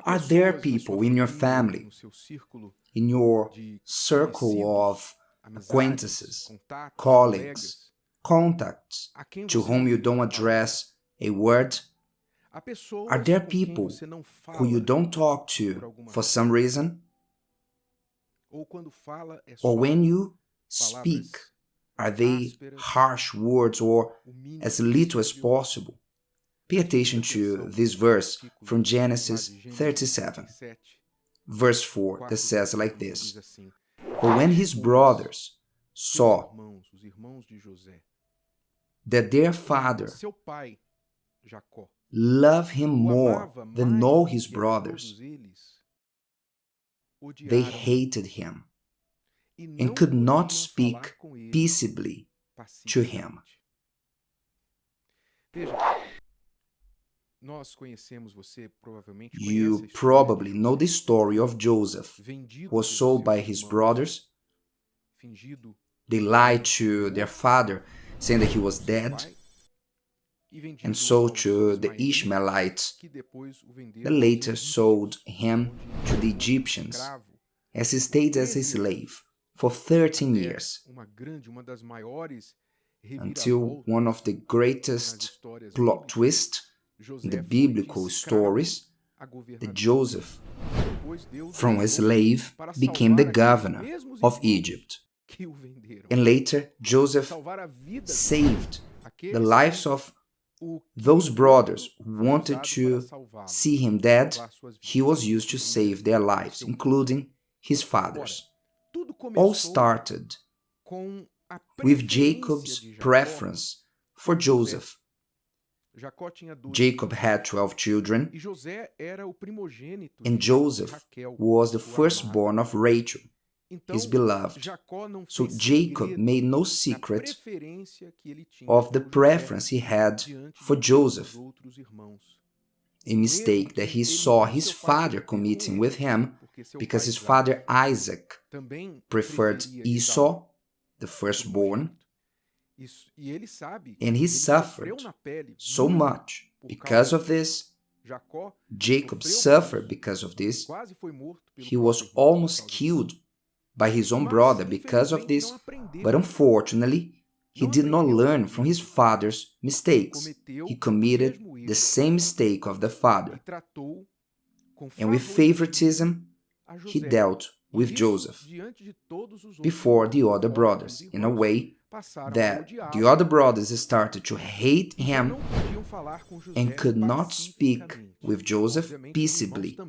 Are there people in your family, in your circle of acquaintances, colleagues, contacts, to whom you don't address a word? Are there people who you don't talk to for some reason? Or when you speak, are they harsh words or as little as possible? Pay attention to this verse from Genesis 37, verse 4, that says like this: But when his brothers saw that their father loved him more than all his brothers, they hated him and could not speak peaceably to him. You probably know the story of Joseph, who was sold by his brothers. They lied to their father, saying that he was dead, and sold to the Ishmaelites, that later sold him to the Egyptians, as he stayed as a slave for 13 years, until one of the greatest plot twists in the biblical stories, that Joseph, from a slave, became the governor of Egypt. And later, Joseph saved the lives of those brothers who wanted to see him dead. He was used to save their lives, including his father's. All started with Jacob's preference for Joseph. Jacob had 12 children, and Joseph was the firstborn of Rachel, his beloved. So Jacob made no secret of the preference he had for Joseph, a mistake that he saw his father committing with him, because his father Isaac preferred Esau, the firstborn, and he suffered so much because of this. Jacob suffered because of this. He was almost killed by his own brother because of this, but unfortunately, he did not learn from his father's mistakes. He committed the same mistake of the father. And with favoritism, he dealt with Joseph before the other brothers, in a way that the other brothers started to hate him and could not speak with Joseph peaceably.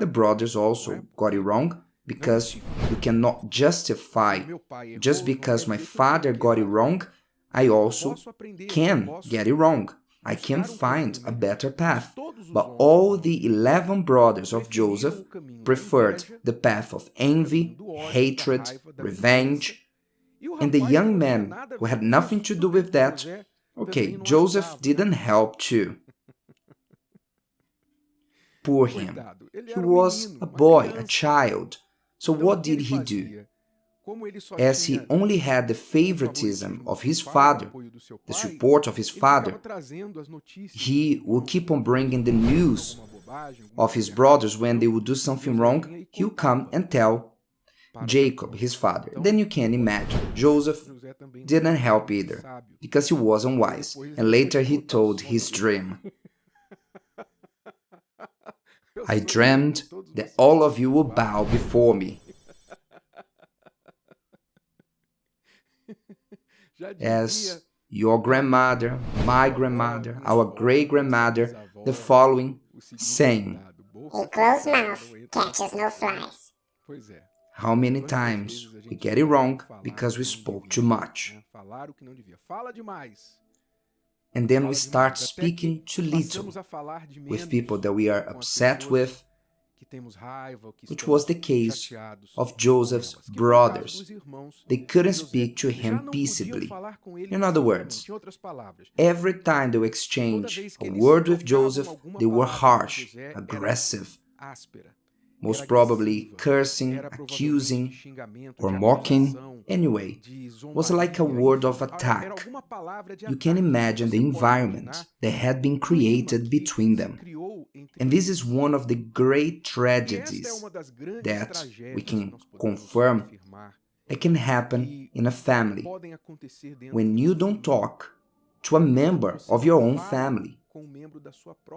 The brothers also got it wrong, because you cannot justify, just because my father got it wrong, I also can get it wrong. I can find a better path. But all the 11 brothers of Joseph preferred the path of envy, hatred, revenge. And the young man who had nothing to do with that, okay, Joseph didn't help too. Poor him. He was a boy, a child. So what did he do? As he only had the favoritism of his father, the support of his father, he would keep on bringing the news of his brothers when they would do something wrong. He would come and tell Jacob, his father. Then you can imagine, Joseph didn't help either, because he wasn't wise. And later he told his dream. I dreamed that all of you will bow before me. As your grandmother, my grandmother, our great-grandmother, the following saying, A closed mouth catches no flies. How many times we get it wrong because we spoke too much. And then we start speaking too little with people that we are upset with, which was the case of Joseph's brothers. They couldn't speak to him peaceably. In other words, every time they exchanged a word with Joseph, they were harsh, aggressive. most probably cursing, accusing, or mocking. Anyway, was like a word of attack. You can imagine the environment that had been created between them. And this is one of the great tragedies that we can confirm it can happen in a family when you don't talk to a member of your own family.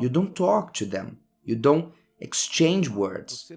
You don't talk to them. You don't exchange words.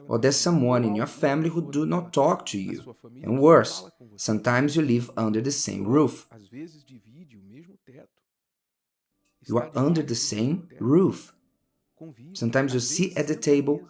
Or there's someone in your family who do not talk to you. And worse, sometimes you live under the same roof. You are under the same roof. Sometimes you sit at the table,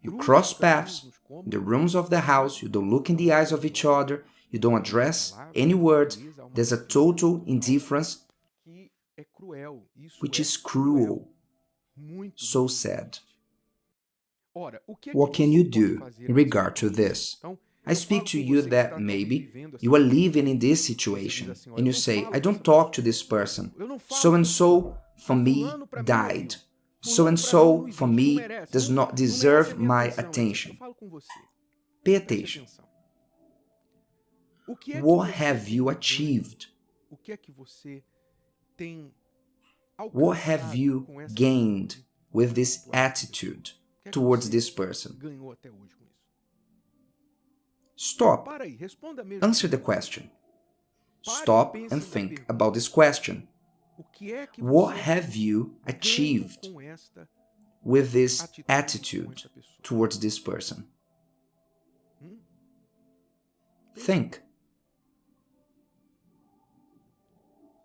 you cross paths in the rooms of the house, you don't look in the eyes of each other, you don't address any words. There's a total indifference, which is cruel. So sad. What can you do in regard to this? I speak to you that maybe you are living in this situation and you say, I don't talk to this person. So-and-so for me died. So-and-so for me does not deserve my attention. Pay attention. What have you achieved? What have you gained with this attitude towards this person? Stop. Answer the question. Stop and think about this question. What have you achieved with this attitude towards this person? Think.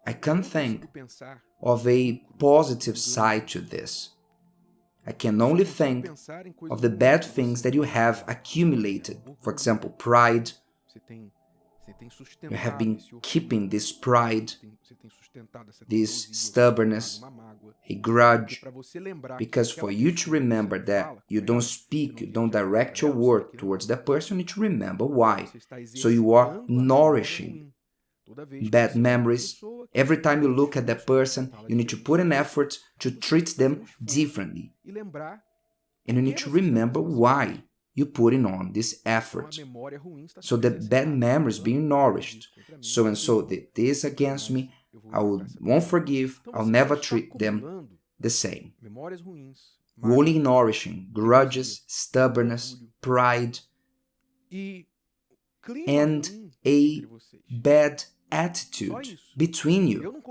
I can't think of a positive side to this. I can only think of the bad things that you have accumulated. For example, pride. You have been keeping this pride, this stubbornness, a grudge, because for you to remember that you don't speak, you don't direct your word towards that person, you need to remember why. So you are nourishing bad memories. Every time you look at that person, you need to put an effort to treat them differently. And you need to remember why you're putting on this effort. So that bad memory is being nourished. So-and-so did this against me, I won't forgive, I'll never treat them the same. Only nourishing grudges, stubbornness, pride, and a bad attitude between you.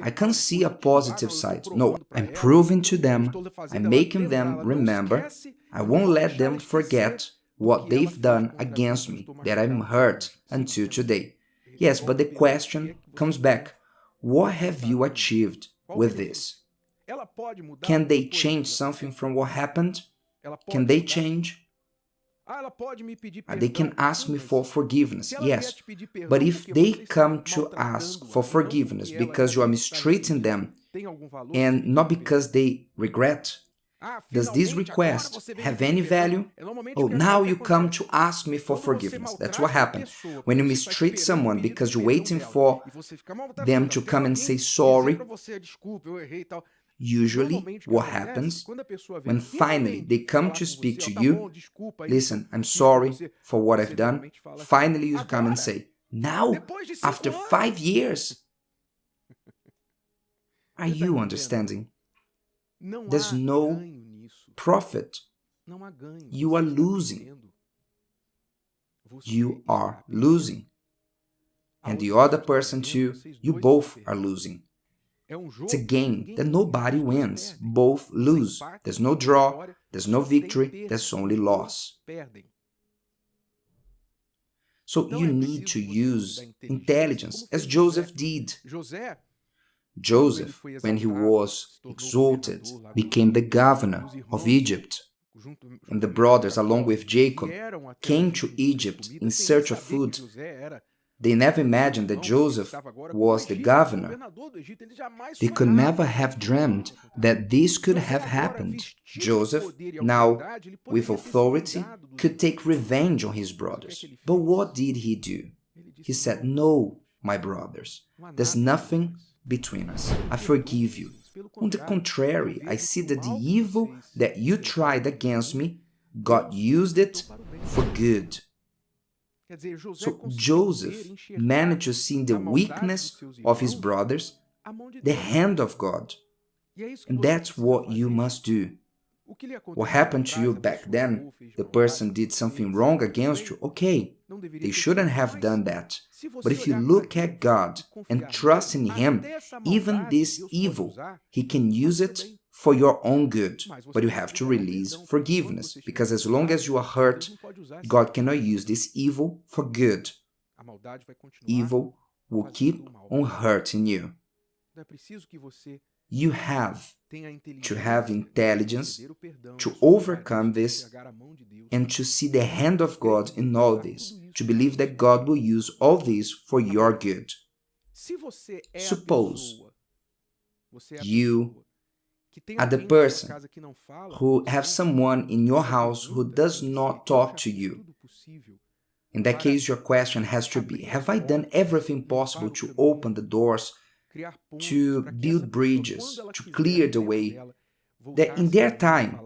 I can't see a positive side. No, I'm proving to them, I'm making them remember, I won't let them forget what they've done against me, that I'm hurt until today. Yes, but the question comes back, what have you achieved with this? Can they change something from what happened? Can they change? They can ask me for forgiveness, yes, but if they come to ask for forgiveness because you are mistreating them and not because they regret, does this request have any value? Oh, now you come to ask me for forgiveness. That's what happens. When you mistreat someone because you're waiting for them to come and say sorry, usually what happens when finally they come to speak to you, listen, I'm sorry for what I've done. Finally you come and say, now, after 5 years, are you understanding? There's no profit. You are losing. You are losing. And the other person too, you both are losing. It's a game that nobody wins. Both lose. There's no draw, there's no victory, there's only loss. So you need to use intelligence, as Joseph did. Joseph, when he was exalted, became the governor of Egypt. And the brothers, along with Jacob, came to Egypt in search of food. They never imagined that Joseph was the governor. They could never have dreamed that this could have happened. Joseph, now with authority, could take revenge on his brothers. But what did he do? He said, no, my brothers, there's nothing between us. I forgive you. On the contrary, I see that the evil that you tried against me, God used it for good. So Joseph managed to see in the weakness of his brothers the hand of God. And that's what you must do. What happened to you back then, the person did something wrong against you, okay, they shouldn't have done that. But if you look at God and trust in Him, even this evil, He can use it for your own good. But you have to release forgiveness, because as long as you are hurt, God cannot use this evil for good. Evil will keep on hurting you. You have to have intelligence to overcome this and to see the hand of God in all this, to believe that God will use all this for your good. Suppose you are the person who have someone in your house who does not talk to you. In that case, your question has to be, have I done everything possible to open the doors, to build bridges, to clear the way, that in their time,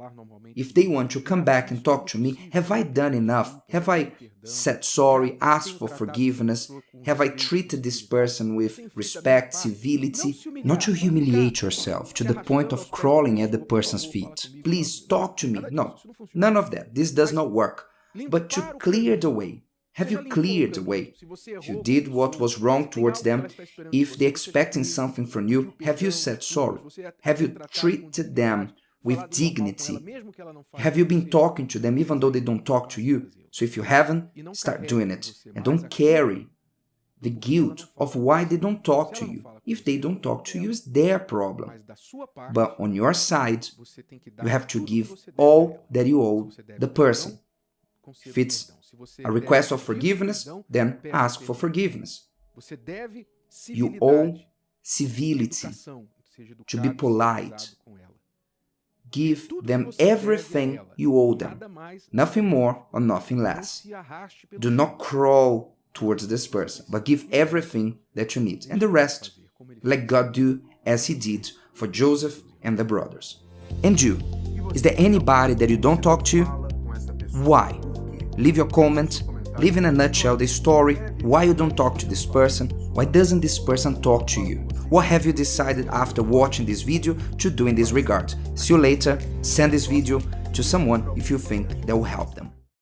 if they want to come back and talk to me, have I done enough? Have I said sorry, asked for forgiveness? Have I treated this person with respect, civility? Not to humiliate yourself to the point of crawling at the person's feet. Please talk to me. No, none of that. This does not work. But to clear the way. Have you cleared the way? If you did what was wrong towards them, if they're expecting something from you, have you said sorry? Have you treated them with dignity? Have you been talking to them even though they don't talk to you? So if you haven't, start doing it. And don't carry the guilt of why they don't talk to you. If they don't talk to you, it's their problem. But on your side, you have to give all that you owe the person. If it's a request of forgiveness, then ask for forgiveness. You owe civility, to be polite. Give them everything you owe them, nothing more or nothing less. Do not crawl towards this person, but give everything that you need. And the rest, let God do as He did for Joseph and the brothers. And you, is there anybody that you don't talk to? Why? Leave your comment, leave in a nutshell the story, why you don't talk to this person, why doesn't this person talk to you? What have you decided after watching this video to do in this regard? See you later, send this video to someone if you think that will help them.